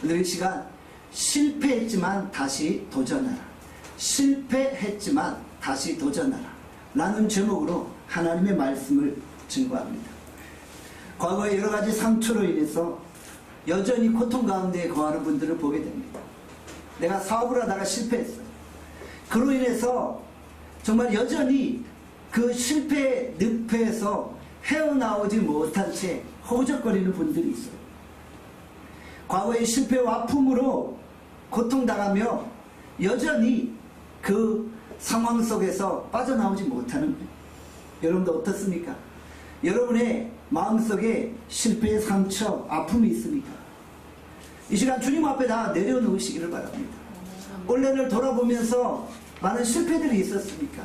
오늘 이 시간 실패했지만 다시 도전하라. 실패했지만 다시 도전하라. 라는 제목으로 하나님의 말씀을 증거합니다. 과거에 여러 가지 상처로 인해서 여전히 고통 가운데 거하는 분들을 보게 됩니다. 내가 사업을 하다가 실패했어요. 그로 인해서 정말 여전히 그 실패의 늪에서 헤어나오지 못한 채 허우적거리는 분들이 있어요. 과거의 실패와 아픔으로 고통당하며 여전히 그 상황 속에서 빠져나오지 못하는 거예요. 여러분도 어떻습니까? 여러분의 마음속에 실패의 상처, 아픔이 있습니까? 이 시간 주님 앞에 다 내려놓으시기를 바랍니다. 올해를 돌아보면서 많은 실패들이 있었습니까?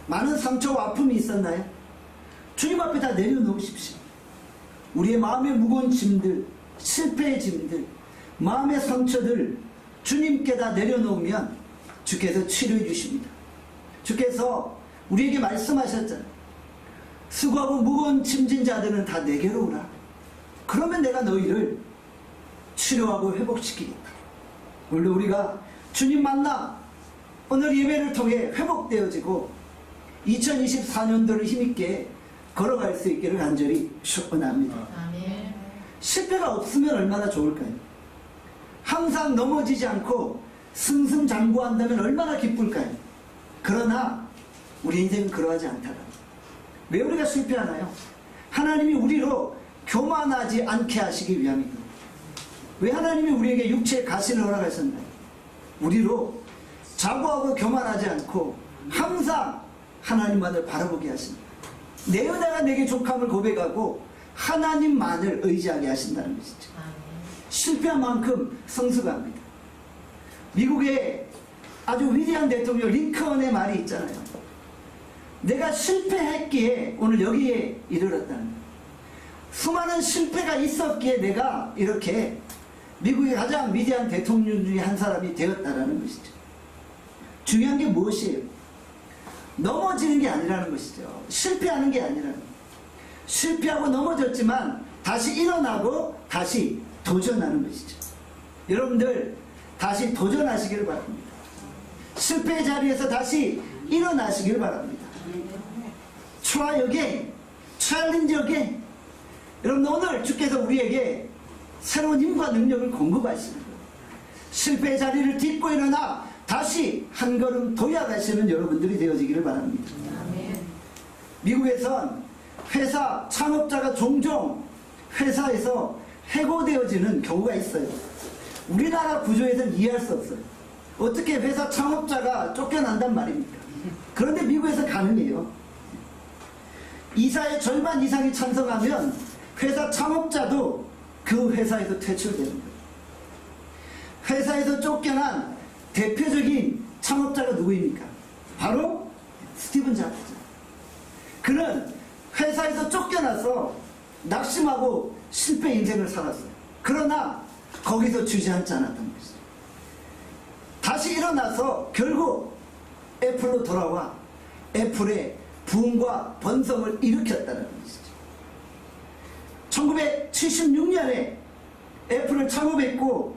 많은 상처와 아픔이 있었나요? 주님 앞에 다 내려놓으십시오. 우리의 마음의 무거운 짐들, 실패의 짐들, 마음의 상처들 주님께 다 내려놓으면 주께서 치료해 주십니다. 주께서 우리에게 말씀하셨잖아요. 수고하고 무거운 짐진 자들은 다 내게로 오라. 그러면 내가 너희를 치료하고 회복시키겠다. 오늘 우리가 주님 만나 오늘 예배를 통해 회복되어지고 2024년도를 힘있게 걸어갈 수 있기를 간절히 축원합니다. 아멘. 실패가 없으면 얼마나 좋을까요? 항상 넘어지지 않고 승승장구한다면 얼마나 기쁠까요? 그러나 우리 인생은 그러하지 않다라. 왜 우리가 실패하나요? 하나님이 우리로 교만하지 않게 하시기 위함입니다. 왜 하나님이 우리에게 육체의 가시를 허락하셨나요? 우리로 자고하고 교만하지 않고 항상 하나님만을 바라보게 하십니다. 내 은혜가 내게 족함을 고백하고 하나님만을 의지하게 하신다는 것이죠. 실패한 만큼 성수가 합니다. 미국의 아주 위대한 대통령 링컨의 말이 있잖아요. 내가 실패했기에 오늘 여기에 이르렀다는 거예요. 수많은 실패가 있었기에 내가 이렇게 미국의 가장 위대한 대통령 중에 한 사람이 되었다는 것이죠. 중요한 게 무엇이에요? 넘어지는 게 아니라는 것이죠. 실패하는 게 아니라는 거예요. 실패하고 넘어졌지만 다시 일어나고 다시 도전하는 것이죠. 여러분들 다시 도전하시기를 바랍니다. 실패의 자리에서 다시 일어나시기를 바랍니다. Try again, challenge again. 여러분 오늘 주께서 우리에게 새로운 힘과 능력을 공급하시는 거예요. 실패의 자리를 딛고 일어나 다시 한 걸음 도약하시는 여러분들이 되어지기를 바랍니다. 미국에선 회사 창업자가 종종 회사에서 해고되어지는 경우가 있어요. 우리나라 구조에서는 이해할 수 없어요. 어떻게 회사 창업자가 쫓겨난단 말입니까? 그런데 미국에서 가능해요. 이사의 절반 이상이 찬성하면 회사 창업자도 그 회사에서 퇴출되는 거예요. 회사에서 쫓겨난 대표적인 창업자가 누구입니까? 바로 스티븐 잡스죠. 그는 회사에서 쫓겨나서 낙심하고 실패 인생을 살았어요. 그러나 거기서 주저앉지 않았던 것이죠. 다시 일어나서 결국 애플로 돌아와 애플의 부흥과 번성을 일으켰다는 것이죠. 1976년에 애플을 창업했고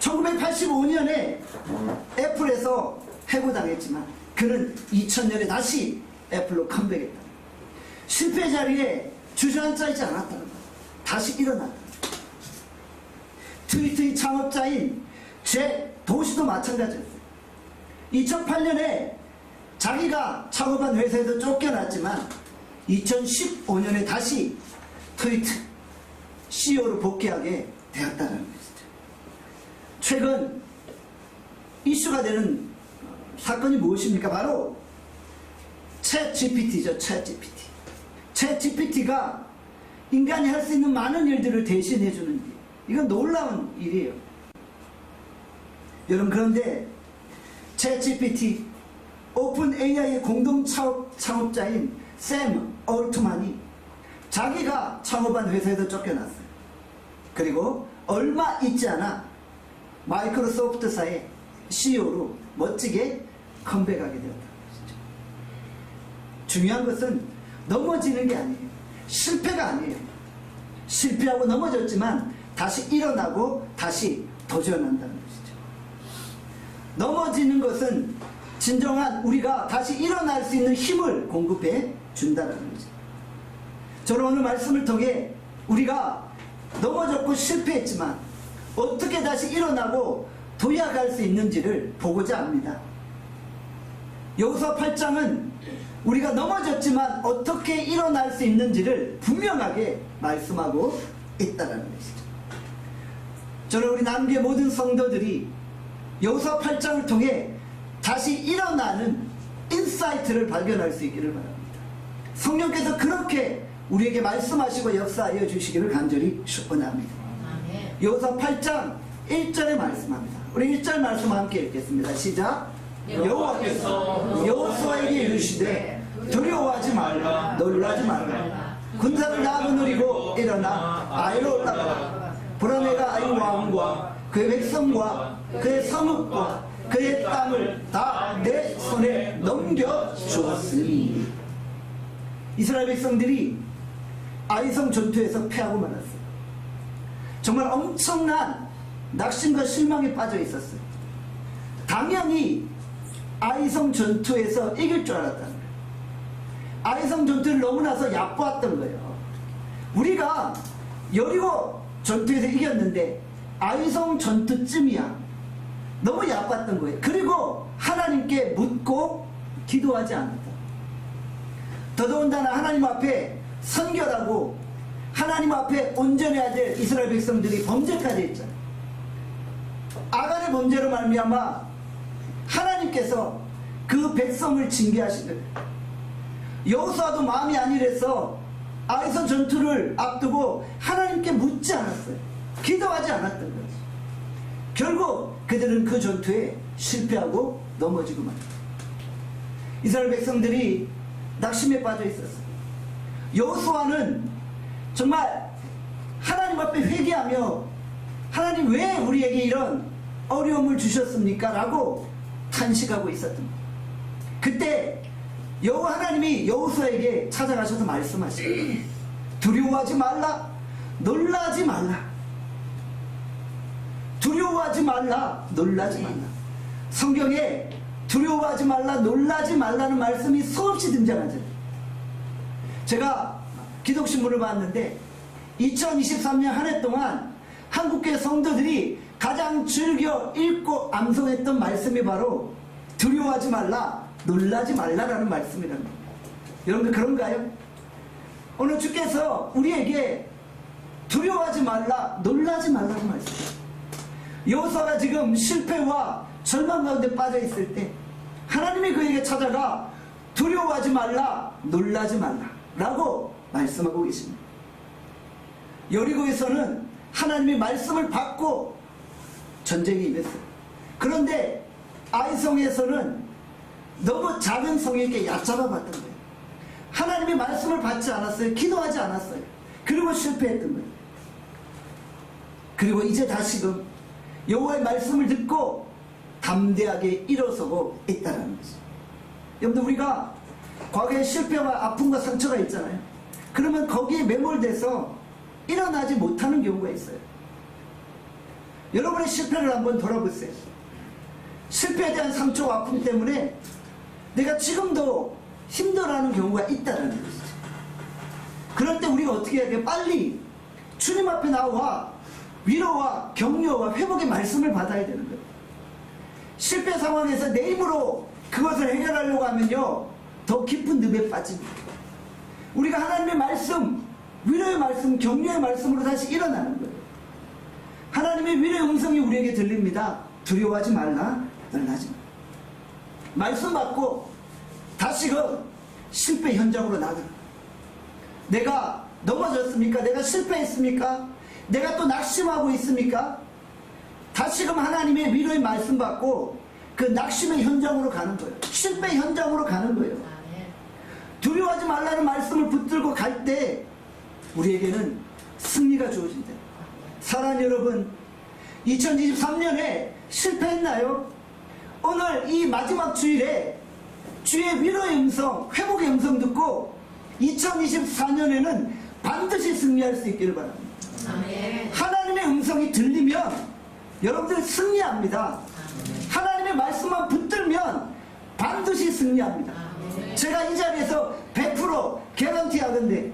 1985년에 애플에서 해고당했지만 그는 2000년에 다시 애플로 컴백했다. 실패 자리에 주저앉아 있지 않았다는 거예요. 다시 일어났다. 트위터의 창업자인 제 도시도 마찬가지였어요. 2008년에 자기가 창업한 회사에서 쫓겨났지만 2015년에 다시 트위터 CEO로 복귀하게 되었다는 것이죠. 최근 이슈가 되는 사건이 무엇입니까? 바로 챗 GPT죠. 챗 GPT. 챗 GPT가 인간이 할 수 있는 많은 일들을 대신해 주는 일. 이건 놀라운 일이에요. 여러분 그런데 챗 GPT 오픈 AI의 공동 창업자인 샘 얼트만이 자기가 창업한 회사에서 쫓겨났어요. 그리고 얼마 있지 않아 마이크로소프트사의 CEO로 멋지게 컴백하게 되었다는 것이죠. 중요한 것은 넘어지는 게 아니에요. 실패가 아니에요. 실패하고 넘어졌지만 다시 일어나고 다시 도전한다는 것이죠. 넘어지는 것은 진정한 우리가 다시 일어날 수 있는 힘을 공급해 준다는 거죠. 저는 오늘 말씀을 통해 우리가 넘어졌고 실패했지만 어떻게 다시 일어나고 도약할 수 있는지를 보고자 합니다. 여호수아 8장은 우리가 넘어졌지만 어떻게 일어날 수 있는지를 분명하게 말씀하고 있다는 것이죠. 저는 우리 남교의 모든 성도들이 여호수아 8장을 통해 다시 일어나는 인사이트를 발견할 수 있기를 바랍니다. 성령께서 그렇게 우리에게 말씀하시고 역사하여 주시기를 간절히 축원합니다. 여호수아 8장 1절에 말씀합니다. 우리 1절 말씀 함께 읽겠습니다. 시작. 여호와께서 여호수아에게 이르시되 두려워하지 말라, 놀라지 말라. 군사를 다 거느리고 일어나 아이로 올라가라. 보라, 내가 아이 왕과 그의 백성과 그의 성읍과 그의 땅을 다 내 손에 넘겨주었으니. 이스라엘 백성들이 아이성 전투에서 패하고 말았어요. 정말 엄청난 낙심과 실망에 빠져 있었어요. 당연히 아이성 전투에서 이길 줄 알았다는 거예요. 아이성 전투를 너무나서 얕보았던 거예요. 우리가 여리고 전투에서 이겼는데 아이성 전투쯤이야. 너무 얕봤던 거예요. 그리고 하나님께 묻고 기도하지 않았다. 더더군다나 하나님 앞에 선결하고 하나님 앞에 온전해야 될 이스라엘 백성들이 범죄까지 했잖아요. 아간의 범죄로 말미암아 하나님께서 그 백성을 징계하신 거예요. 여호수아도 마음이 아니래서 아이성 전투를 앞두고 하나님께 묻지 않았어요. 기도하지 않았던 거죠. 결국 그들은 그 전투에 실패하고 넘어지고 말았어요. 이스라엘 백성들이 낙심에 빠져 있었어요. 여호수아는 정말 하나님 앞에 회개하며 하나님 왜 우리에게 이런 어려움을 주셨습니까? 라고 탄식하고 있었던 거예요. 그때 여호와 하나님이 여호수아에게 찾아가셔서 말씀하시고 두려워하지 말라, 놀라지 말라. 두려워하지 말라, 놀라지 말라. 성경에 두려워하지 말라, 놀라지 말라는 말씀이 수없이 등장하잖아요. 제가 기독신문을 봤는데 2023년 한 해 동안 한국교회 성도들이 가장 즐겨 읽고 암송했던 말씀이 바로 두려워하지 말라, 놀라지 말라라는 말씀이라는 겁니다. 여러분들 그런가요? 오늘 주께서 우리에게 두려워하지 말라, 놀라지 말라는 말씀이에요. 여호수아가 지금 실패와 절망 가운데 빠져 있을 때 하나님이 그에게 찾아가 두려워하지 말라, 놀라지 말라 라고 말씀하고 계십니다. 여리고에서는 하나님의 말씀을 받고 전쟁에 임했어요. 그런데 아이성에서는 너무 작은 성에게 얕잡아 봤던 거예요. 하나님의 말씀을 받지 않았어요. 기도하지 않았어요. 그리고 실패했던 거예요. 그리고 이제 다시금 여호와의 말씀을 듣고 담대하게 일어서고 있다는 거죠. 여러분들 우리가 과거에 실패와 아픔과 상처가 있잖아요. 그러면 거기에 매몰돼서 일어나지 못하는 경우가 있어요. 여러분의 실패를 한번 돌아보세요. 실패에 대한 상처와 아픔 때문에 내가 지금도 힘들어하는 경우가 있다는 것이죠. 그럴 때 우리가 어떻게 해야 돼요? 빨리 주님 앞에 나와 위로와 격려와 회복의 말씀을 받아야 되는 거예요. 실패 상황에서 내 힘으로 그것을 해결하려고 하면요 더 깊은 늪에 빠집니다. 우리가 하나님의 말씀, 위로의 말씀, 격려의 말씀으로 다시 일어나는 거예요. 하나님의 위로의 음성이 우리에게 들립니다. 두려워하지 말라, 놀라지 말라. 말씀 받고 다시금 실패 현장으로 나가라. 내가 넘어졌습니까? 내가 실패했습니까? 내가 또 낙심하고 있습니까? 다시금 하나님의 위로의 말씀 받고 그 낙심의 현장으로 가는 거예요. 실패 현장으로 가는 거예요. 두려워하지 말라는 말씀을 붙들고 갈 때 우리에게는 승리가 주어진다. 사랑하는 여러분, 2023년에 실패했나요? 오늘 이 마지막 주일에 주의 위로의 음성, 회복의 음성 듣고 2024년에는 반드시 승리할 수 있기를 바랍니다. 아멘. 하나님의 음성이 들리면 여러분들 승리합니다. 하나님의 말씀만 붙들면 반드시 승리합니다. 제가 이 자리에서 100% 개런티 하건데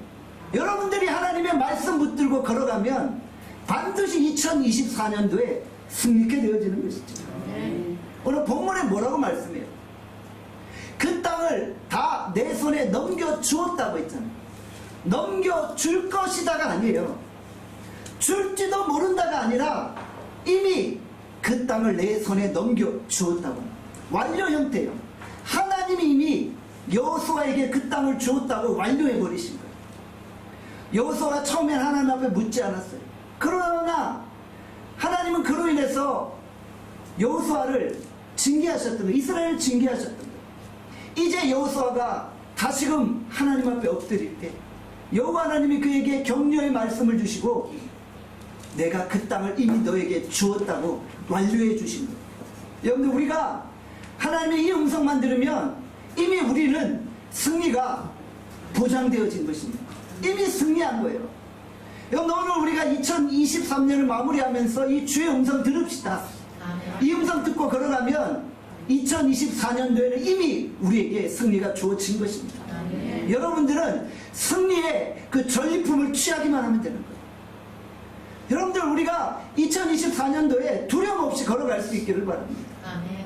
여러분들이 하나님의 말씀 붙들고 걸어가면 반드시 2024년도에 승리케 되어지는 것이죠. 오늘 본문에 뭐라고 말씀해요? 그 땅을 다 내 손에 넘겨주었다고 했잖아요. 넘겨줄 것이다가 아니에요. 줄지도 모른다가 아니라 이미 그 땅을 내 손에 넘겨주었다고. 완료 형태예요. 하나님이 이미 여호수아에게 그 땅을 주었다고 완료해버리신 거예요. 여호수아가 처음엔 하나님 앞에 묻지 않았어요. 그러나 하나님은 그로 인해서 여호수아를 징계하셨던 거예요. 이스라엘을 징계하셨던 거예요. 이제 여호수아가 다시금 하나님 앞에 엎드릴 때 여호와 하나님이 그에게 격려의 말씀을 주시고 내가 그 땅을 이미 너에게 주었다고 완료해 주신 거예요. 여러분들 우리가 하나님의 이 음성만 들으면 이미 우리는 승리가 보장되어진 것입니다. 이미 승리한 거예요. 여러분 오늘 우리가 2023년을 마무리하면서 이 주의 음성 들읍시다. 이 음성 듣고 걸어가면 2024년도에는 이미 우리에게 승리가 주어진 것입니다. 여러분들은 승리의 그 전리품을 취하기만 하면 되는 거예요. 여러분들 우리가 2024년도에 두려움 없이 걸어갈 수 있기를 바랍니다.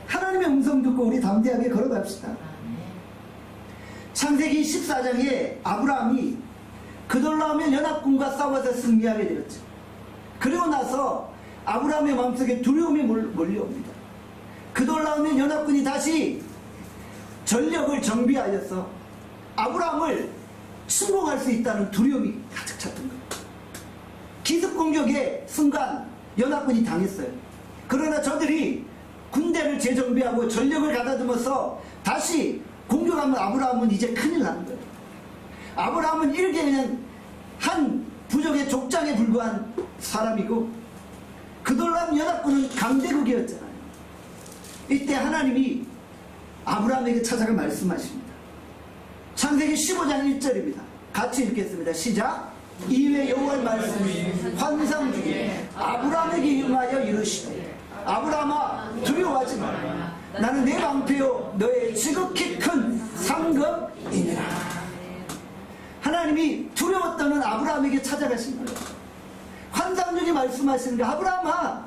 하나님의 음성 듣고 우리 담대하게 걸어갑시다. 창세기 14장에 아브라함이 그돌라오멜 연합군과 싸워서 승리하게 되었죠. 그리고 나서 아브라함의 마음속에 두려움이 몰려옵니다. 그돌라오멜 연합군이 다시 전력을 정비하여서 아브라함을 침공할 수 있다는 두려움이 가득 찼던 거예요. 기습공격의 순간 연합군이 당했어요. 그러나 저들이 군대를 재정비하고 전력을 가다듬어서 다시 공격하면 아브라함은 이제 큰일 나는 거예요. 아브라함은 이렇게 그냥 한 부족의 족장에 불과한 사람이고 그돌람 연합군은 강대국이었잖아요. 이때 하나님이 아브라함에게 찾아가 말씀하십니다. 창세기 15장 1절입니다. 같이 읽겠습니다. 시작. 이후에 여호와의 말씀이 환상 중에 아브라함에게 임하여 이르시되 아브라함아 두려워하지 마라. 나는 내 방패요 너의 지극히 큰 상급이니라. 하나님이 두려워 떠는 아브라함에게 찾아가신 거예요. 환상 중에 말씀하시는 게 아브라함아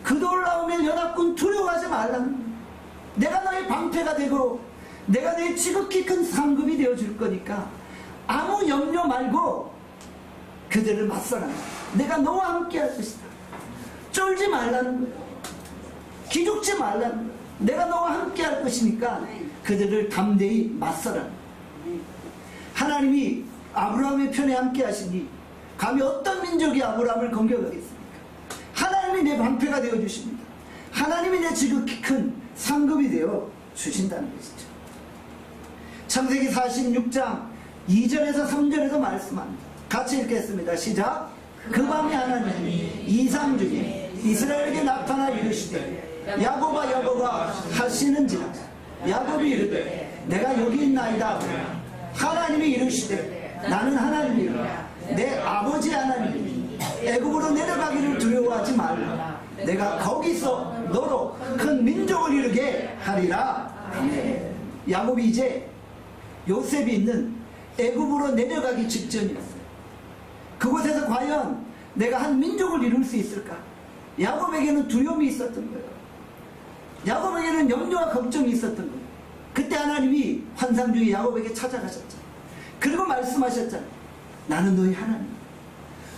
그돌라오멜 연합군 두려워하지 말라는 거예요. 내가 너의 방패가 되고 내가 너의 지극히 큰 상급이 되어줄 거니까 아무 염려 말고 그들을 맞서라. 내가 너와 함께 할 것이다. 쫄지 말라는 거예요. 기죽지 말라는 거예요. 내가 너와 함께 할 것이니까 그들을 담대히 맞서라. 하나님이 아브라함의 편에 함께 하시니 감히 어떤 민족이 아브라함을 공격하겠습니까? 하나님이 내 방패가 되어주십니다. 하나님이 내 지극히 큰 상급이 되어 주신다는 것이죠. 창세기 46장 2절에서 3절에서 말씀합니다. 같이 읽겠습니다. 시작. 그 밤에 하나님이 이상 중에 이스라엘에게 나타나 이르시되 야곱아 야곱아 하시는지라. 야곱이 이르되 내가 여기 있나이다. 하나님이 이르시되 나는 하나님이라. 내 아버지 하나님이 애굽으로 내려가기를 두려워하지 말라. 내가 거기서 너로 큰 민족을 이루게 하리라. 아멘. 야곱이 이제 요셉이 있는 애굽으로 내려가기 직전이었어요. 그곳에서 과연 내가 한 민족을 이룰 수 있을까? 야곱에게는 두려움이 있었던 거예요. 야곱에게는 염려와 걱정이 있었던 거예요. 그때 하나님이 환상 중에 야곱에게 찾아가셨죠. 그리고 말씀하셨잖아요. 나는 너희 하나님,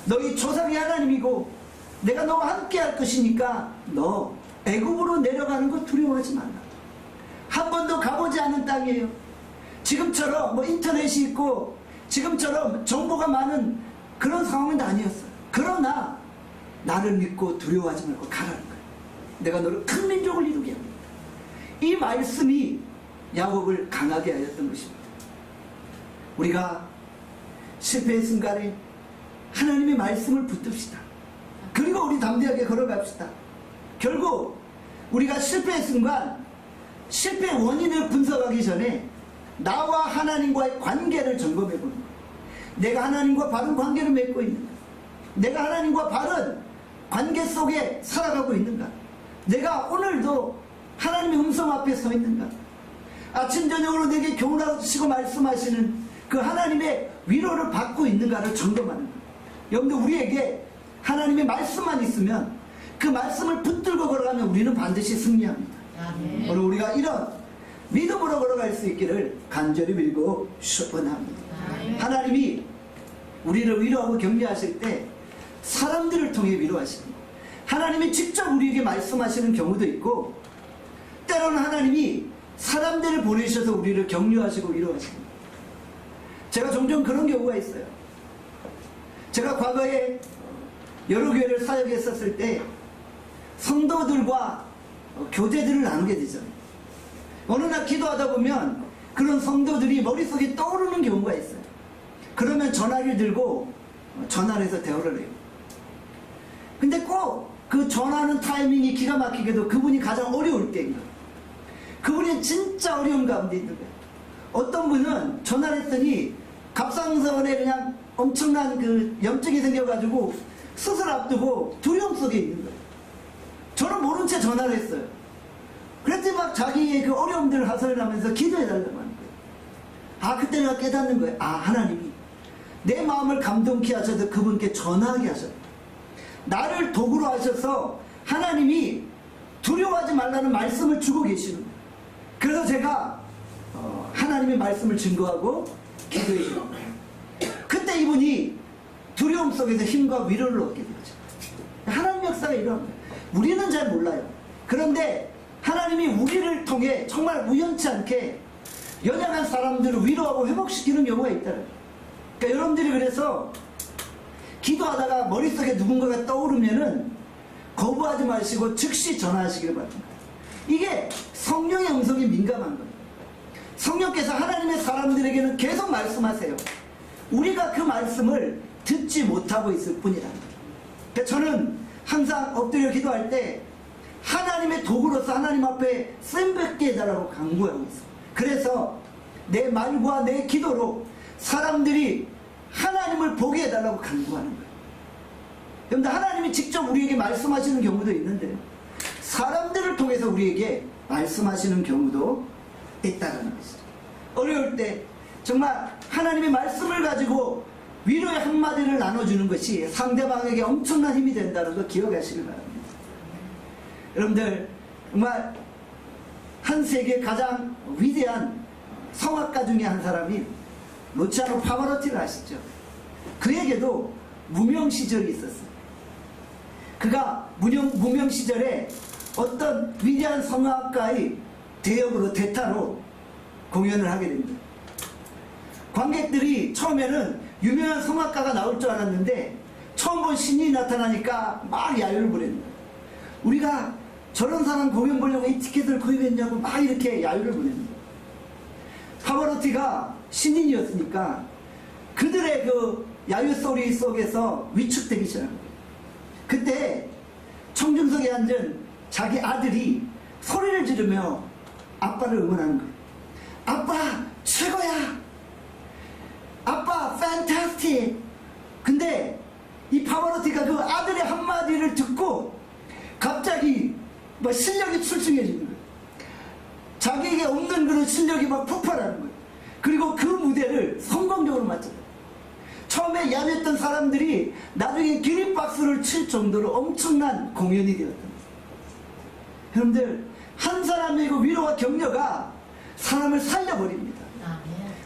너희 조상의 하나님이고 내가 너와 함께 할 것이니까 너 애굽으로 내려가는 거 두려워하지 말라. 한 번도 가보지 않은 땅이에요. 지금처럼 뭐 인터넷이 있고 지금처럼 정보가 많은 그런 상황은 아니었어요. 그러나 나를 믿고 두려워하지 말고 가라는 거예요. 내가 너를 큰 민족을 이루게 합니다. 이 말씀이 야곱을 강하게 하였던 것입니다. 우리가 실패의 순간에 하나님의 말씀을 붙듭시다. 그리고 우리 담대하게 걸어갑시다. 결국 우리가 실패의 순간 실패의 원인을 분석하기 전에 나와 하나님과의 관계를 점검해 보는 거예요. 내가 하나님과 바른 관계를 맺고 있는가? 내가 하나님과 바른 관계 속에 살아가고 있는가? 내가 오늘도 하나님의 음성 앞에 서 있는가? 아침 저녁으로 내게 교훈하시고 말씀하시는 그 하나님의 위로를 받고 있는가를 점검하는 거예요. 여러분들, 우리에게 하나님의 말씀만 있으면 그 말씀을 붙들고 걸어가면 우리는 반드시 승리합니다. 오늘 우리가 이런 믿음으로 걸어갈 수 있기를 간절히 빌고 축원합니다. 하나님이 우리를 위로하고 격려하실 때 사람들을 통해 위로하십니다. 하나님이 직접 우리에게 말씀하시는 경우도 있고, 때로는 하나님이 사람들을 보내셔서 우리를 격려하시고 위로하십니다. 제가 종종 그런 경우가 있어요. 제가 과거에 여러 교회를 사역했었을 때 성도들과 교제들을 나누게 되죠. 어느 날 기도하다 보면 그런 성도들이 머릿속에 떠오르는 경우가 있어요. 그러면 전화기를 들고 전화를 해서 대화를 해요. 근데 꼭 그 전화하는 타이밍이 기가 막히게도 그분이 가장 어려울 때인 거예요. 그분이 진짜 어려운 가운데 있는 거예요. 어떤 분은 전화를 했더니 갑상선에 그냥 엄청난 그 염증이 생겨가지고 수술 앞두고 두려움 속에 있는 거예요. 저는 모른 채 전화를 했어요. 그랬더니 막 자기의 그 어려움들을 하소연을 하면서 기도해달라고 하는 거예요. 아, 그때 내가 깨닫는 거예요. 아, 하나님이 내 마음을 감동케 하셔서 그분께 전화하게 하셨다. 나를 도구로 하셔서 하나님이 두려워하지 말라는 말씀을 주고 계시는 거예요. 그래서 제가 하나님의 말씀을 증거하고 기도해 줍니다. 그때 이분이 두려움 속에서 힘과 위로를 얻게 되죠. 하나님 역사가 이런 거예요. 우리는 잘 몰라요. 그런데 하나님이 우리를 통해 정말 우연치 않게 연약한 사람들을 위로하고 회복시키는 경우가 있다는 거예요. 그러니까 여러분들이 그래서 기도하다가 머릿속에 누군가가 떠오르면은 거부하지 마시고 즉시 전화하시길 바랍니다. 이게 성령의 음성이 민감한 거예요. 성령께서 하나님의 사람들에게는 계속 말씀하세요. 우리가 그 말씀을 듣지 못하고 있을 뿐이라는 거예요. 그러니까 저는 항상 엎드려 기도할 때 하나님의 도구로서 하나님 앞에 쓰임받게 해달라고 간구하고 있어요. 그래서 내 말과 내 기도로 사람들이 하나님을 보게 해달라고 간구하는 거예요. 여러분들, 하나님이 직접 우리에게 말씀하시는 경우도 있는데 사람들을 통해서 우리에게 말씀하시는 경우도 있다는 것이죠. 어려울 때 정말 하나님의 말씀을 가지고 위로의 한마디를 나눠주는 것이 상대방에게 엄청난 힘이 된다는 거 기억하시길 바랍니다. 여러분들, 정말 한 세계 가장 위대한 성악가 중에 한 사람이 루치아노 파바로티를 아시죠? 그에게도 무명 시절이 있었어요. 그가 무명 시절에 어떤 위대한 성악가의 대역으로 대타로 공연을 하게 됩니다. 관객들이 처음에는 유명한 성악가가 나올 줄 알았는데 처음 본 신인이 나타나니까 막 야유를 부립니다. 우리가 저런 사람 공연 보려고 이 티켓을 구입했냐고 막 이렇게 야유를 부립니다. 파바로티가 신인이었으니까 그들의 그 야유 소리 속에서 위축되기 시작합니다. 그때 청중석에 앉은 자기 아들이 소리를 지르며 아빠를 응원하는 거예요. 아빠 최고야! 아빠 fantastic! 근데 이 파바로티가 그 아들의 한마디를 듣고 갑자기 막 실력이 출중해지는 거예요. 자기에게 없는 그런 실력이 막 폭발하는 거예요. 그리고 그 무대를 성공적으로 마쳤어요. 처음에 야유했던 사람들이 나중에 기립박수를 칠 정도로 엄청난 공연이 되었던 거예요. 여러분들, 한 사람의 그 위로와 격려가 사람을 살려버립니다.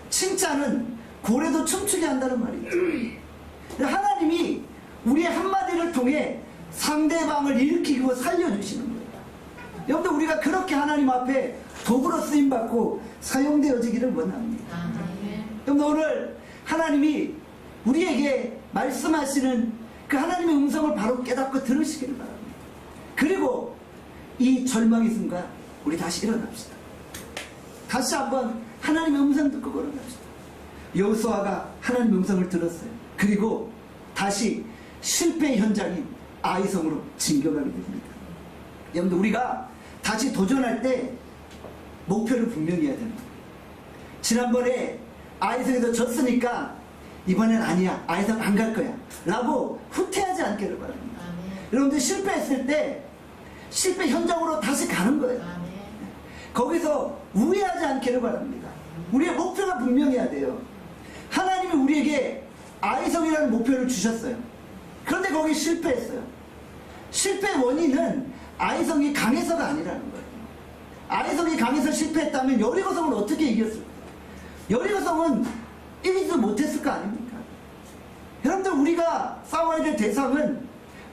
칭찬은 고래도 춤추게 한다는 말이죠. 하나님이 우리의 한마디를 통해 상대방을 일으키고 살려주시는 거예요. 여러분들, 우리가 그렇게 하나님 앞에 도구로 쓰임받고 사용되어지기를 원합니다. 여러분들, 오늘 하나님이 우리에게 말씀하시는 그 하나님의 음성을 바로 깨닫고 들으시기를 바랍니다. 그리고 이 절망의 순간 우리 다시 일어납시다. 다시 한번 하나님의 음성 듣고 걸어갑시다. 여호수아가 하나님의 음성을 들었어요. 그리고 다시 실패의 현장인 아이성으로 진격하게 됩니다. 여러분들, 우리가 다시 도전할 때 목표를 분명히 해야 됩니다. 지난번에 아이성에서 졌으니까 이번엔 아니야, 아이성 안 갈 거야 라고 후퇴하지 않기를 바랍니다. 여러분들 실패했을 때 실패 현장으로 다시 가는 거예요. 거기서 우회하지 않기를 바랍니다. 우리의 목표가 분명해야 돼요. 하나님이 우리에게 아이성이라는 목표를 주셨어요. 그런데 거기 실패했어요. 실패의 원인은 아이성이 강해서가 아니라는 거예요. 아이성이 강해서 실패했다면 여리고성을 어떻게 이겼을까? 여리고성은 이기지 못했을 거 아닙니까? 여러분들, 우리가 싸워야 될 대상은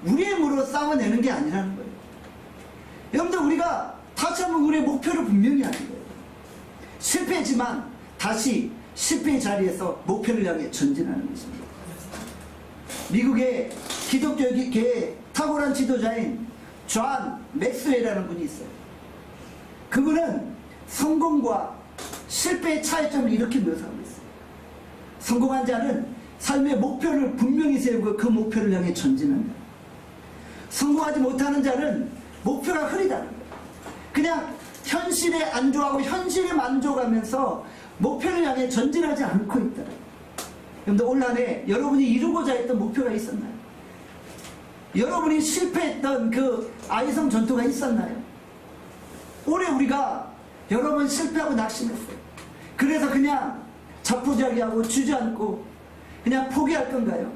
우리의 힘으로 싸워내는 게 아니라는 거예요. 여러분들, 우리가 다시 한번 우리의 목표를 분명히 하는 거예요. 실패지만 다시 실패의 자리에서 목표를 향해 전진하는 것입니다. 미국의 기독교계의 탁월한 지도자인 존 맥스웰이라는 분이 있어요. 그분은 성공과 실패의 차이점을 이렇게 묘사하고 있어요. 성공한 자는 삶의 목표를 분명히 세우고 그 목표를 향해 전진한다. 성공하지 못하는 자는 목표가 흐리다는 거예요. 그냥 현실에 안주하고 현실에 만족하면서 목표를 향해 전진하지 않고 있다. 여러분들, 올 한해 여러분이 이루고자 했던 목표가 있었나요? 여러분이 실패했던 그 아이성 전투가 있었나요? 올해 우리가 여러 번 실패하고 낙심했어요. 그래서 그냥 자포자기하고 주저앉고 그냥 포기할 건가요?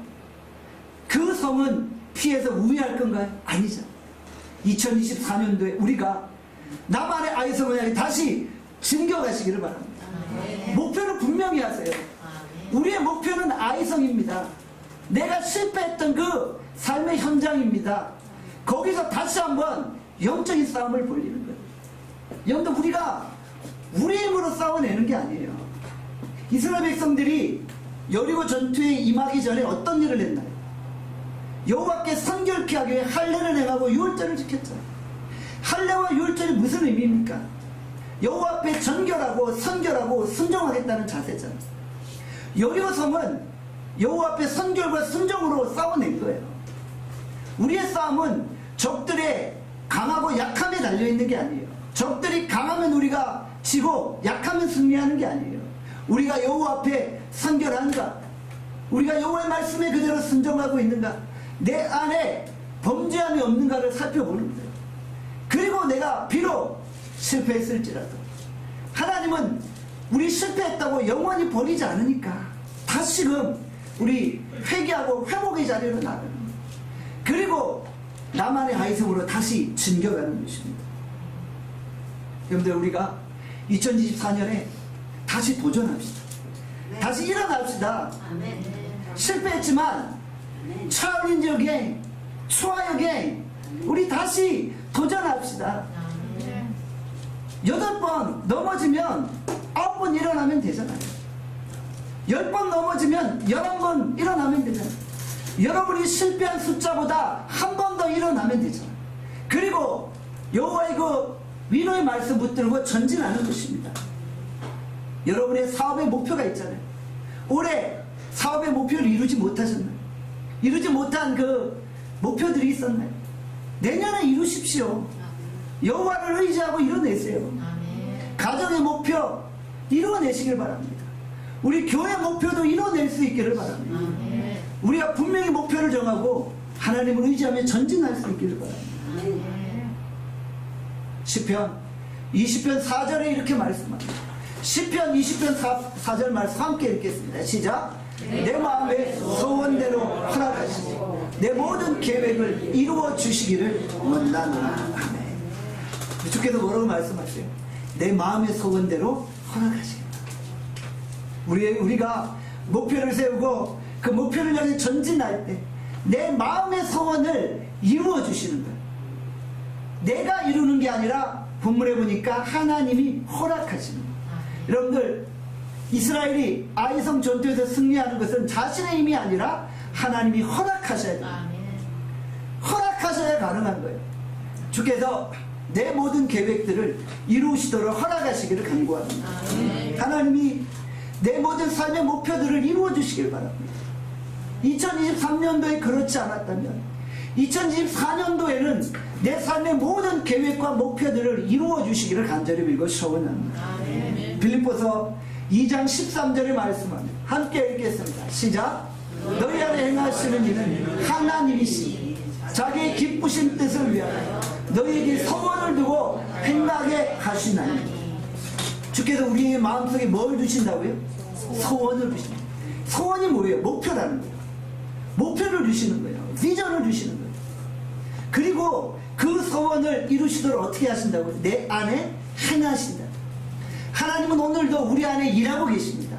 그 성은 피해서 우회할 건가요? 아니죠. 2024년도에 우리가 나만의 아이성을 향해 다시 진겨가시기를 바랍니다. 목표를 분명히 하세요. 우리의 목표는 아이성입니다. 내가 실패했던 그 삶의 현장입니다. 거기서 다시 한번 영적인 싸움을 벌이는 거예요. 여러분들, 우리가 우리 힘으로 싸워내는 게 아니에요. 이스라엘 백성들이 여리고 전투에 임하기 전에 어떤 일을 했나요? 여호와께 선결케 하기 위해 할례를 행하고 유월절을 지켰죠. 할례와 유월절이 무슨 의미입니까? 여호와 앞에 전결하고 선결하고 순종하겠다는 자세잖아요. 여리고 성은 여호와 앞에 선결과 순종으로 싸워낸 거예요. 우리의 싸움은 적들의 강하고 약함에 달려있는 게 아니에요. 적들이 강하면 우리가 지고 약하면 승리하는 게 아니에요. 우리가 여호와 앞에 선결한가? 우리가 여호와의 말씀에 그대로 순종하고 있는가? 내 안에 범죄함이 없는가를 살펴보는 거예요. 그리고 내가 비록 실패했을지라도 하나님은 우리 실패했다고 영원히 버리지 않으니까 다시금 우리 회개하고 회복의 자리로 나가는 거예요. 그리고 나만의 아이성으로 다시 진겨가는 것입니다. 여러분들, 우리가 2024년에 다시 도전합시다. 네. 다시 일어납시다. 아멘. 실패했지만 챌린저게 추하여게 우리 다시 도전합시다. 8번 넘어지면 9번 일어나면 되잖아요. 10번 넘어지면 11번 일어나면 되잖아요. 여러분이 실패한 숫자보다 한 번 더 일어나면 되잖아요. 그리고 여호와의 그 위로의 말씀 붙들고 전진하는 것입니다. 여러분의 사업의 목표가 있잖아요. 올해 사업의 목표를 이루지 못하셨나요? 이루지 못한 그 목표들이 있었나요? 내년에 이루십시오. 여호와를 의지하고 이뤄내세요. 가정의 목표 이루어내시길 바랍니다. 우리 교회 목표도 이뤄낼 수 있기를 바랍니다. 우리가 분명히 목표를 정하고 하나님을 의지하며 전진할 수 있기를 바랍니다. 시편 20편 4절에 이렇게 말씀합니다. 시편 20편 4절 말씀 함께 읽겠습니다. 시작. 내 마음의 소원대로 허락하시고 내 모든 계획을 이루어 주시기를 원하노라. 아멘. 주께서 뭐라고 말씀하세요? 내 마음의 소원대로 허락하시겠다. 우리가 목표를 세우고 그 목표를 향해 전진할 때 내 마음의 소원을 이루어 주시는 거예요. 내가 이루는 게 아니라 본문에 보니까 하나님이 허락하시는 거예요. 여러분들, 이스라엘이 아이성 전투에서 승리하는 것은 자신의 힘이 아니라 하나님이 허락하셔야 돼요. 허락하셔야 가능한 거예요. 주께서 내 모든 계획들을 이루시도록 허락하시기를 간구합니다. 하나님이 내 모든 삶의 목표들을 이루어 주시길 바랍니다. 2023년도에 그렇지 않았다면 2024년도에는 내 삶의 모든 계획과 목표들을 이루어 주시기를 간절히 빌고 소원합니다. 빌립보서 2장 13절에 말씀합니다. 함께 읽겠습니다. 시작. 너희 안에 행하시는 이는 하나님이시니 자기의 기쁘신 뜻을 위하여 너희에게 소원을 두고 행하게 하시나니. 주께서 우리의 마음속에 뭘 주신다고요? 소원을 주십니다. 소원이 뭐예요? 목표라는 거예요. 목표를 주시는 거예요. 비전을 주시는 거예요. 그리고 그 소원을 이루시도록 어떻게 하신다고요? 내 안에 행하신다. 하나님은 오늘도 우리 안에 일하고 계십니다.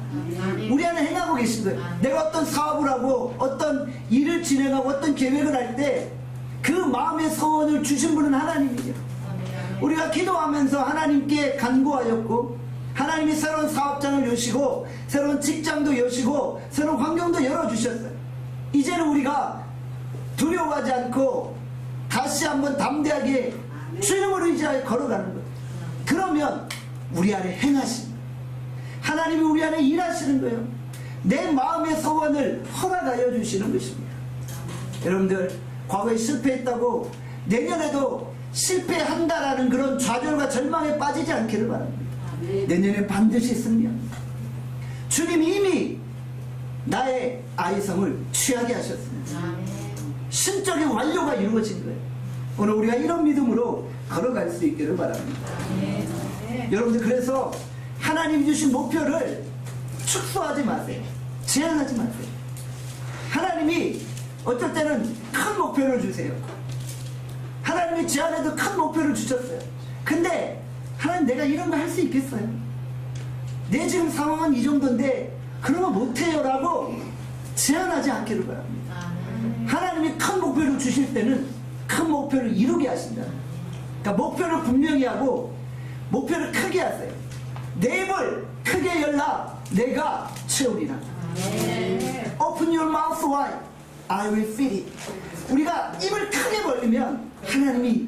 우리 안에 행하고 계신 거예요. 내가 어떤 사업을 하고 어떤 일을 진행하고 어떤 계획을 할 때 그 마음의 소원을 주신 분은 하나님이에요. 우리가 기도하면서 하나님께 간구하였고 하나님이 새로운 사업장을 여시고 새로운 직장도 여시고 새로운 환경도 열어주셨어요. 이제는 우리가 두려워하지 않고 다시 한번 담대하게 주님을 의지하여 걸어가는 거예요. 그러면 우리 안에 행하십니다. 하나님이 우리 안에 일하시는 거예요. 내 마음의 소원을 허락하여 주시는 것입니다. 여러분들 과거에 실패했다고 내년에도 실패한다라는 그런 좌절과 절망에 빠지지 않기를 바랍니다. 내년에 반드시 승리합니다. 주님이 이미 나의 아이성을 취하게 하셨습니다. 신적인 완료가 이루어진 거예요. 오늘 우리가 이런 믿음으로 걸어갈 수 있기를 바랍니다. 여러분들 그래서 하나님이 주신 목표를 축소하지 마세요. 제한하지 마세요. 하나님이 어쩔 때는 큰 목표를 주세요. 하나님이 제안에도 큰 목표를 주셨어요. 근데 하나님 내가 이런 거 할 수 있겠어요? 내 지금 상황은 이 정도인데 그러면 못해요 라고 제안하지 않기를 바랍니다. 하나님이 큰 목표를 주실 때는 큰 목표를 이루게 하신다. 그러니까 목표를 분명히 하고 목표를 크게 하세요. 내 입을 크게 열라 내가 채우리라. Open your mouth wide, I will fill it. 우리가 입을 크게 벌리면 하나님이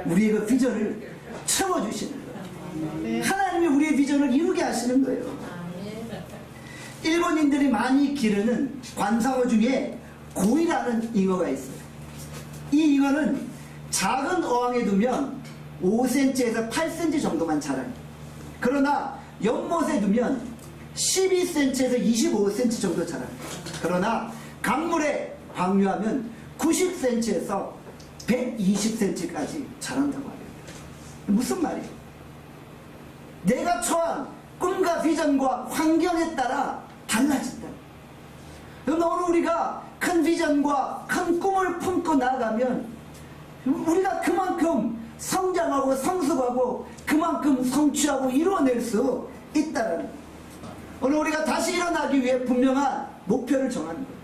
우리의 그 비전을 채워주시는 거예요. 하나님이 우리의 비전을 이루게 하시는 거예요. 일본인들이 많이 기르는 관상어 중에 고이라는 잉어가 있어요. 이 잉어는 작은 어항에 두면 5cm에서 8cm 정도만 자라요. 그러나 연못에 두면 12cm에서 25cm 정도 자라요. 그러나 강물에 방류하면 90cm에서 120cm까지 자란다고 합니다. 무슨 말이에요? 내가 처한 꿈과 비전과 환경에 따라 달라진다. 오늘 우리가 큰 비전과 큰 꿈을 품고 나아가면 우리가 그만큼 성장하고 성숙하고 그만큼 성취하고 이루어낼 수 있다는 거예요. 오늘 우리가 다시 일어나기 위해 분명한 목표를 정하는 거예요.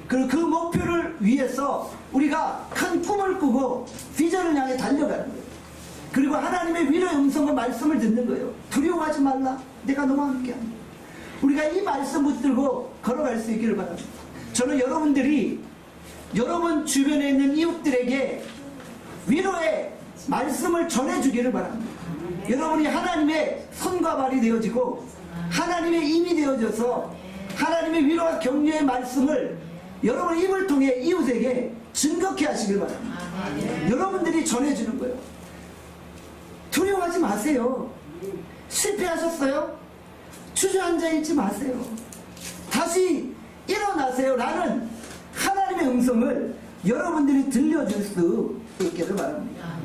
그리고 그 목표를 위해서 우리가 큰 꿈을 꾸고 비전을 향해 달려가는 거예요. 그리고 하나님의 위로의 음성과 말씀을 듣는 거예요. 두려워하지 말라. 내가 너와 함께한다. 우리가 이 말씀 붙들고 걸어갈 수 있기를 바랍니다. 저는 여러분들이 여러분 주변에 있는 이웃들에게 위로의 말씀을 전해주기를 바랍니다. 여러분이 하나님의 손과 발이 되어지고 하나님의 힘이 되어져서 하나님의 위로와 격려의 말씀을 여러분 입을 통해 이웃에게 증거케 하시길 바랍니다. 여러분들이 전해주는 거예요. 두려워하지 마세요. 실패하셨어요? 주저앉아 있지 마세요. 다시 일어나세요 라는 하나님의 음성을 여러분들이 들려줄 수 있기를 바랍니다.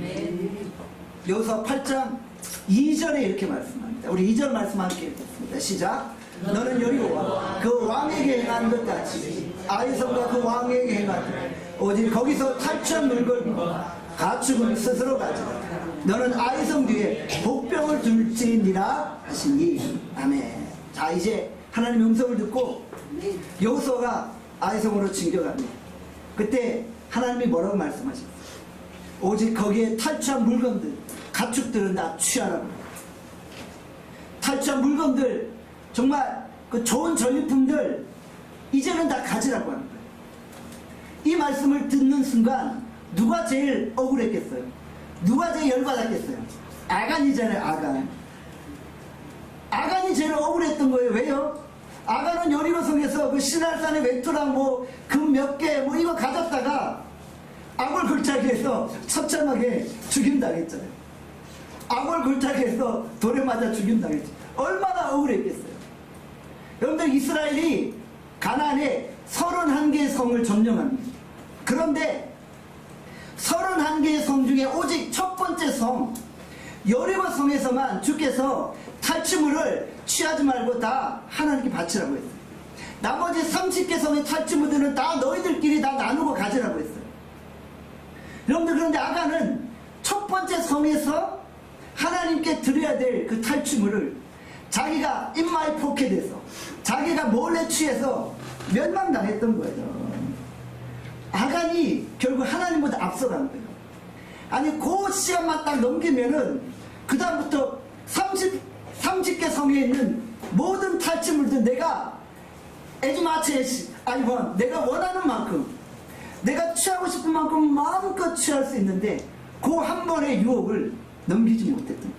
여호수아 8장 2절에 이렇게 말씀합니다. 우리 2절 말씀 함께 읽겠습니다. 시작. 너는 여리고와 그 왕에게 행한 것 같이 아이성과 그 왕에게 행하되 오직 거기서 탈취한 물건과 가축은 스스로 가지라. 너는 아이성 뒤에 복병을 둘지니라 하시니. 아멘. 자, 이제 하나님의 음성을 듣고 여호수아가 아이성으로 진격합니다. 그때 하나님이 뭐라고 말씀하셨어요? 오직 거기에 탈취한 물건들, 가축들은 다 취하라고. 탈취한 물건들, 정말 그 좋은 전리품들 이제는 다 가지라고 하는 거예요. 이 말씀을 듣는 순간 누가 제일 억울했겠어요? 누가 제일 열받았겠어요? 아간이잖아요. 아간. 아간이 제일 억울했던 거예요. 왜요? 아간은 여리고성에서 그 시날산의 외투랑 뭐 금 몇 개 뭐 이거 가졌다가 아골 골짜기에서 처참하게 죽임당했잖아요. 아골 골짜기에서 돌에 맞아 죽임당했죠. 얼마나 억울했겠어요. 여러분들 이스라엘이 가나안에 31개의 성을 점령합니다. 그런데 31개의 성 중에 오직 첫 번째 성 여리고 성에서만 주께서 탈취물을 취하지 말고 다 하나님께 바치라고 했어요. 나머지 30개 성의 탈취물들은 다 너희들끼리 다 나누고 가지라고 했어요. 여러분들, 그런데 아간은 첫 번째 성에서 하나님께 드려야 될 그 탈취물을 자기가 입마에 포켓해서 자기가 몰래 취해서 멸망당했던 거예요. 아간이 결국 하나님보다 앞서간 거예요. 아니, 그 시간만 딱 넘기면은 그 다음부터 30개 성에 있는 모든 탈취물들 내가 에즈마체시 아니면 내가 원하는 만큼, 내가 취하고 싶은 만큼 마음껏 취할 수 있는데 그 한 번의 유혹을 넘기지 못했던 거예요.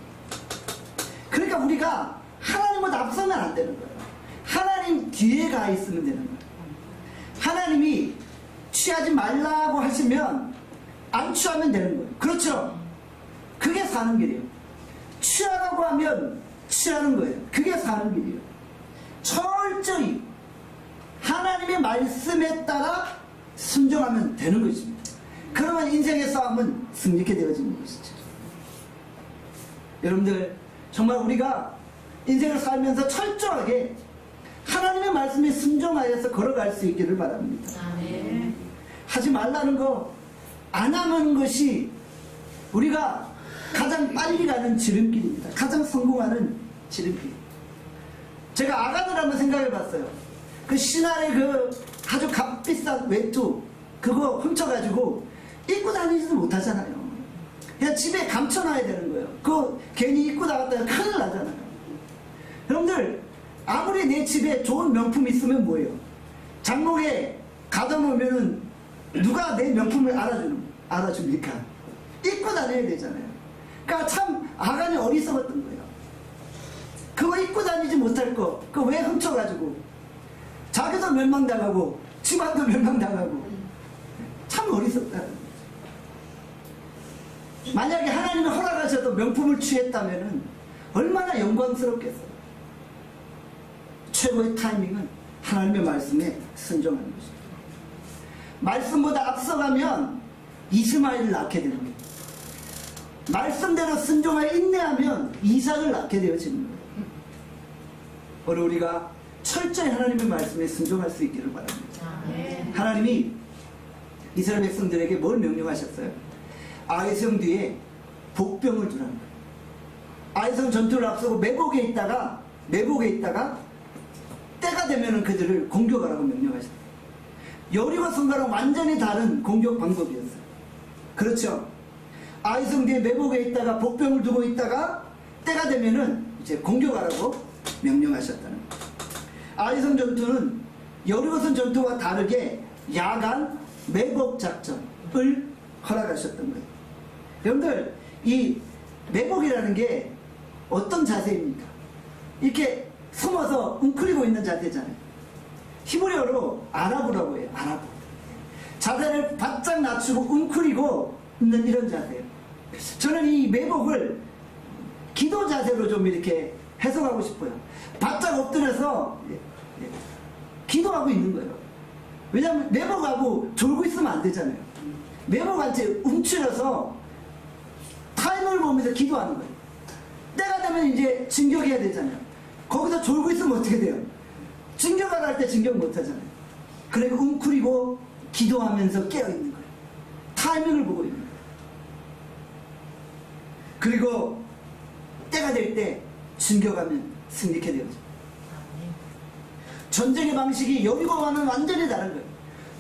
그러니까 우리가 하나님보다 앞서면 안 되는 거예요. 하나님 뒤에 가 있으면 되는 거예요. 하나님이 취하지 말라고 하시면 안 취하면 되는 거예요. 그렇죠? 그게 사는 길이에요. 취하라고 하면 취하는 거예요. 그게 사는 길이에요. 철저히 하나님의 말씀에 따라 순종하면 되는 것입니다. 그러면 인생의 싸움은 승리케 되어지는 것이죠. 여러분들, 정말 우리가 인생을 살면서 철저하게 하나님의 말씀에 순종하여서 걸어갈 수 있기를 바랍니다. 아멘. 하지 말라는 거 안 하는 것이 우리가 가장 빨리 가는 지름길입니다. 가장 성공하는 지름길. 제가 아간을 한번 생각해 봤어요. 그 신안의 그 아주 값비싼 외투 그거 훔쳐가지고 입고 다니지도 못하잖아요. 그냥 집에 감춰놔야 되는 거예요. 그거 괜히 입고 나갔다가 큰일 나잖아요. 여러분들, 아무리 내 집에 좋은 명품이 있으면 뭐예요? 장목에 가다 놓으면은 누가 내 명품을 알아줍니까? 입고 다녀야 되잖아요. 그러니까 참 아간이 어리석었던 거예요. 그거 입고 다니지 못할 거 그거 왜 훔쳐가지고 자기도 멸망당하고 집안도 멸망당하고 참 어리석다는 거죠. 만약에 하나님이 허락하셔도 명품을 취했다면 얼마나 영광스럽겠어요. 최고의 타이밍은 하나님의 말씀에 순종하는 것입니다. 말씀보다 앞서가면 이스마엘을 낳게 되는 거예요. 말씀대로 순종하여 인내하면 이삭을 낳게 되어지는 거예요. 오늘 우리가 철저히 하나님의 말씀에 순종할 수 있기를 바랍니다. 하나님이 이스라엘 백성들에게 뭘 명령하셨어요? 아이성 뒤에 복병을 두라는 거예요. 아이성 전투를 앞서고 매복에 있다가 때가 되면은 그들을 공격하라고 명령하셨어요. 여리고 성과랑 완전히 다른 공격 방법이었어요. 그렇죠? 아이성 뒤에 매복에 있다가 복병을 두고 있다가 때가 되면은 이제 공격하라고 명령하셨다는 거예요. 아이성 전투는 여리고성 전투와 다르게 야간 매복 작전을 허락하셨던 거예요. 여러분들, 이 매복이라는 게 어떤 자세입니까? 이렇게 숨어서 웅크리고 있는 자세잖아요. 히브리어로 아라브라고 해요. 아라브. 자세를 바짝 낮추고 웅크리고 있는 이런 자세예요. 저는 이 매복을 기도 자세로 좀 이렇게 해석하고 싶어요. 바짝 엎드려서 기도하고 있는 거예요. 왜냐하면 매복하고 졸고 있으면 안 되잖아요. 매복한 채 움츠려서 타임을 보면서 기도하는 거예요. 때가 되면 이제 진격해야 되잖아요. 거기서 졸고 있으면 어떻게 돼요? 진격하라 할 때 진격 못 하잖아요. 그러니까 웅크리고 기도하면서 깨어있는 거예요. 타이밍을 보고 있는 거예요. 그리고 때가 될 때 진격하면 승리케 되어져요. 전쟁의 방식이 여리고와는 완전히 다른 거예요.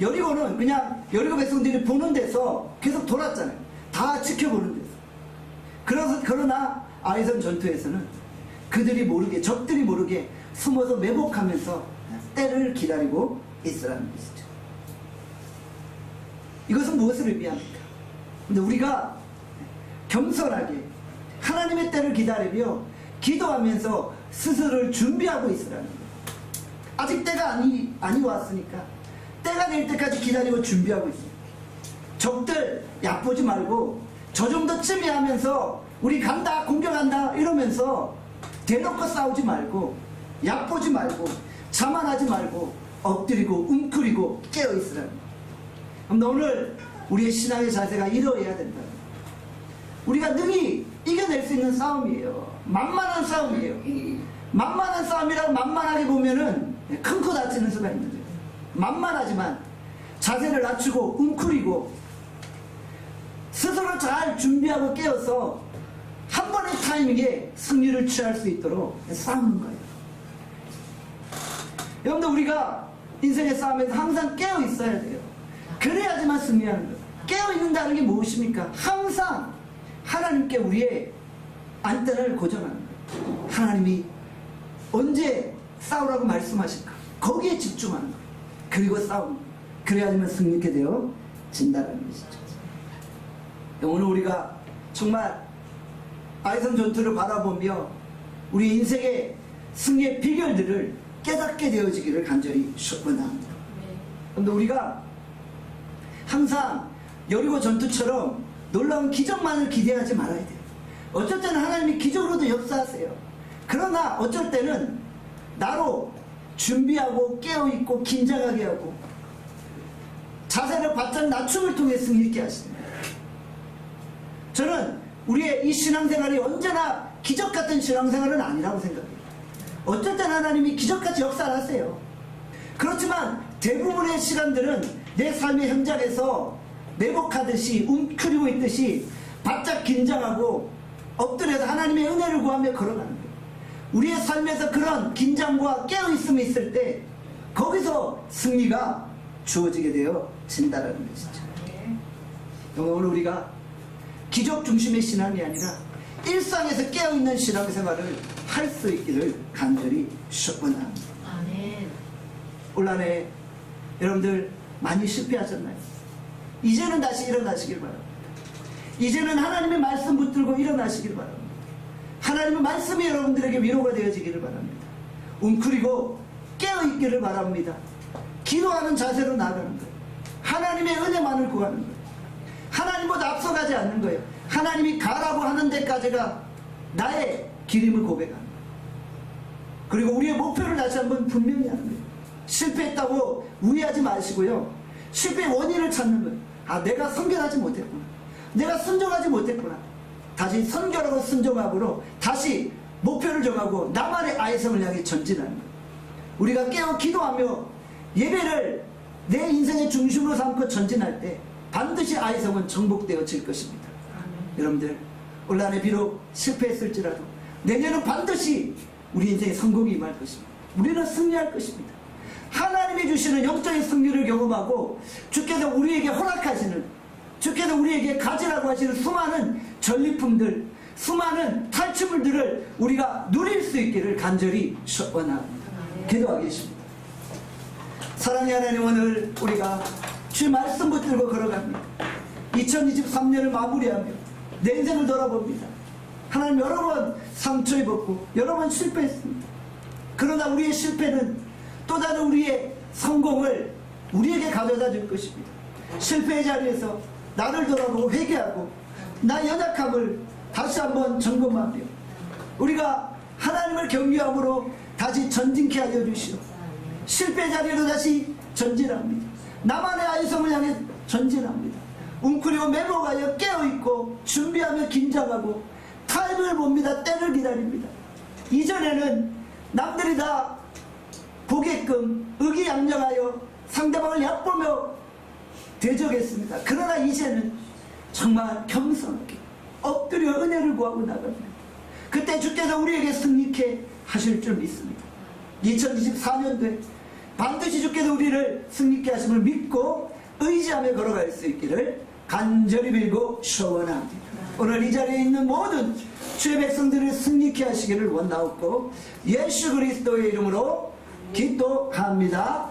여리고는 그냥 여리고 백성들이 보는 데서 계속 돌았잖아요. 다 지켜보는 데서. 그러나 아이성 전투에서는 그들이 모르게, 적들이 모르게 숨어서 매복하면서 때를 기다리고 있으라는 것이죠. 이것은 무엇을 의미합니까? 근데 우리가 겸손하게 하나님의 때를 기다리며 기도하면서 스스로를 준비하고 있으라는 거예요. 아직 때가 아니 왔으니까 때가 될 때까지 기다리고 준비하고 있어요. 적들 얕보지 말고 저 정도쯤이 하면서 우리 간다 공격한다 이러면서 대놓고 싸우지 말고 얕보지 말고 자만하지 말고 엎드리고 웅크리고 깨어있으라는 거예요. 오늘 우리의 신앙의 자세가 이러해야 된다. 우리가 능히 이겨낼 수 있는 싸움이에요. 만만한 싸움이에요. 만만한 싸움이라고 만만하게 보면은 큰 코 다치는 수가 있는 거예요. 만만하지만 자세를 낮추고 웅크리고 스스로 잘 준비하고 깨어서 한 번의 타이밍에 승리를 취할 수 있도록 싸우는 거예요. 여러분들, 우리가 인생의 싸움에서 항상 깨어 있어야 돼요. 그래야지만 승리하는 거예요. 깨어 있는다는 게 무엇입니까? 항상 하나님께 우리의 안테나를 고정하는 거예요. 하나님이 언제 싸우라고 말씀하실까? 거기에 집중하는 거예요. 그리고 싸우는 거예요. 그래야지만 승리하게 되어 진다는 것이죠. 오늘 우리가 정말 아이성 전투를 바라보며 우리 인생의 승리의 비결들을 깨닫게 되어지기를 간절히 축원합니다. 그런데 우리가 항상 여리고 전투처럼 놀라운 기적만을 기대하지 말아야 돼요. 어쩔 때는 하나님이 기적으로도 역사하세요. 그러나 어쩔 때는 나로 준비하고 깨어있고 긴장하게 하고 자세를 바짝 낮춤을 통해 승리 있게 하십니다. 저는 우리의 이 신앙생활이 언제나 기적같은 신앙생활은 아니라고 생각해요. 어쩔 때는 하나님이 기적같이 역사를 하세요. 그렇지만 대부분의 시간들은 내 삶의 현장에서 매복하듯이 웅크리고 있듯이 바짝 긴장하고 엎드려서 하나님의 은혜를 구하며 걸어가는 거예요. 우리의 삶에서 그런 긴장과 깨어있음이 있을 때 거기서 승리가 주어지게 되어진다는 것이죠. 오늘 우리가 기적 중심의 신앙이 아니라 일상에서 깨어있는 신앙생활을 할 수 있기를 간절히 축원합니다. 올 한 해 여러분들 많이 실패하셨나요? 이제는 다시 일어나시길 바랍니다. 이제는 하나님의 말씀 붙들고 일어나시길 바랍니다. 하나님의 말씀이 여러분들에게 위로가 되어지기를 바랍니다. 웅크리고 깨어있기를 바랍니다. 기도하는 자세로 나가는 거예요. 하나님의 은혜만을 구하는 거예요. 하나님보다 앞서가지 않는 거예요. 하나님이 가라고 하는 데까지가 나의 길임을 고백하는 거예요. 그리고 우리의 목표를 다시 한번 분명히 하는 거예요. 실패했다고 우회하지 마시고요. 실패의 원인을 찾는 거예요. 아, 내가 선결하지 못했구나. 내가 순종하지 못했구나. 다시 선결하고 순종하고로 다시 목표를 정하고 나만의 아이성을 향해 전진하는 거예요. 우리가 깨어 기도하며 예배를 내 인생의 중심으로 삼고 전진할 때 반드시 아이성은 정복되어질 것입니다. 여러분들, 올 한 해 비록 실패했을지라도 내년은 반드시 우리 인생에 성공이 임할 것입니다. 우리는 승리할 것입니다. 하나님이 주시는 영적인 승리를 경험하고 주께서 우리에게 허락하시는, 주께서 우리에게 가지라고 하시는 수많은 전리품들, 수많은 탈취물들을 우리가 누릴 수 있기를 간절히 축원합니다. 기도하겠습니다. 사랑의 하나님, 오늘 우리가 주의 말씀 붙들고 걸어갑니다. 2023년을 마무리하며 내 인생을 돌아봅니다. 하나님, 여러 번 상처 입었고 여러 번 실패했습니다. 그러나 우리의 실패는 또 다른 우리의 성공을 우리에게 가져다 줄 것입니다. 실패의 자리에서 나를 돌아보고 회개하고 나의 연약함을 다시 한번 점검하며 우리가 하나님을 경외함으로 다시 전진케 하여 주시오. 실패 자리로 다시 전진합니다. 나만의 아이성을 향해 전진합니다. 웅크리고 매복하여 깨어있고 준비하며 긴장하고 타임을 봅니다. 때를 기다립니다. 이전에는 남들이 다 보게끔 의기양양하여 상대방을 얕보며 대적했습니다. 그러나 이제는 정말 겸손하게 엎드려 은혜를 구하고 나갑니다. 그때 주께서 우리에게 승리케 하실 줄 믿습니다. 2024년도에 반드시 주께서 우리를 승리케 하심을 믿고 의지하며 걸어갈 수 있기를 간절히 빌고 소원합니다. 오늘 이 자리에 있는 모든 주의 백성들을 승리케 하시기를 원하옵고 예수 그리스도의 이름으로 기도합니다.